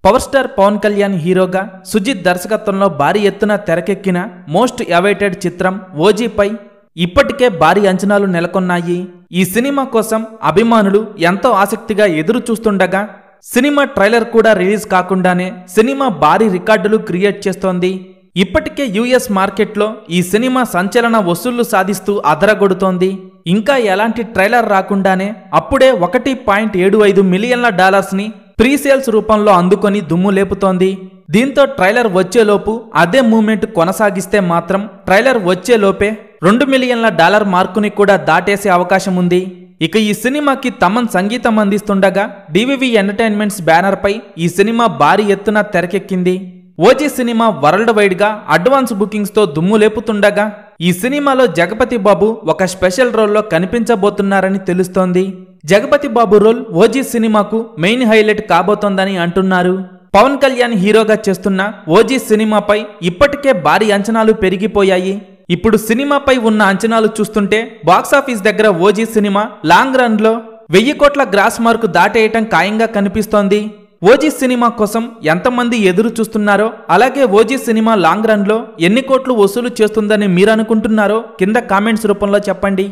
Power star Pawan Kalyan హీరోగా సుజిత్ దర్శకత్వంలో భారీ ఎత్తున తెరకెక్కిన మోస్ట్ అవైటెడ్ చిత్రం ఓజీపై ఇప్పటికే భారీ అంచనాలు నెలకొన్నాయి. ఈ సినిమా కోసం అభిమానులు ఎంతో ఆసక్తిగా ఎదురు చూస్తుండగా సినిమా ట్రైలర్ కూడా రిలీజ్ కాకుండానే సినిమా భారీ రికార్డులు క్రియేట్ చేస్తోంది. ఇప్పటికే యుఎస్ మార్కెట్లో ఈ సినిమా సంచలన వసూళ్లు సాధిస్తూ అదరగొడుతోంది. ఇంకా ఎలాంటి ట్రైలర్ రాకుండానే అప్పుడే $1.75 మిలియన్ల ని ప్రీసేల్స్ రూపంలో అందుకొని దుమ్ము లేపుతోంది. దీంతో ట్రైలర్ వచ్చేలోపు అదే మూమెంట్ కొనసాగిస్తే మాత్రం ట్రైలర్ వచ్చేలోపే $2 మిలియన్ల మార్కుని కూడా దాటేసే అవకాశం ఉంది. ఇక ఈ సినిమాకి తమన్ సంగీతం అందిస్తుండగా డివివి ఎంటర్టైన్మెంట్స్ బ్యానర్ పై ఈ సినిమా భారీ ఎత్తున తెరకెక్కింది. ఓజీ సినిమా వరల్డ్ వైడ్ గా అడ్వాన్స్ బుకింగ్స్ తో దుమ్ము లేపుతుండగా ఈ సినిమాలో జగపతి బాబు ఒక స్పెషల్ రోల్లో కనిపించబోతున్నారని తెలుస్తోంది. జగపతి బాబు రోల్ ఓజీ సినిమాకు మెయిన్ హైలైట్ కాబోతోందని అంటున్నారు. పవన్ కళ్యాణ్ హీరోగా చేస్తున్న ఓజీ సినిమాపై ఇప్పటికే భారీ అంచనాలు పెరిగిపోయాయి. ఇప్పుడు సినిమాపై ఉన్న అంచనాలు చూస్తుంటే బాక్సాఫీస్ దగ్గర ఓజీ సినిమా లాంగ్ రన్ లో 1000 కోట్ల గ్రాస్ మార్కు దాటేయటం ఖాయంగా కనిపిస్తోంది. ఓజీ సినిమా కోసం ఎంతమంది ఎదురు చూస్తున్నారో, అలాగే ఓజీ సినిమా లాంగ్ రన్ లో ఎన్ని కోట్లు వసూలు చేస్తుందని మీరు అనుకుంటున్నారో కింద కామెంట్స్ రూపంలో చెప్పండి.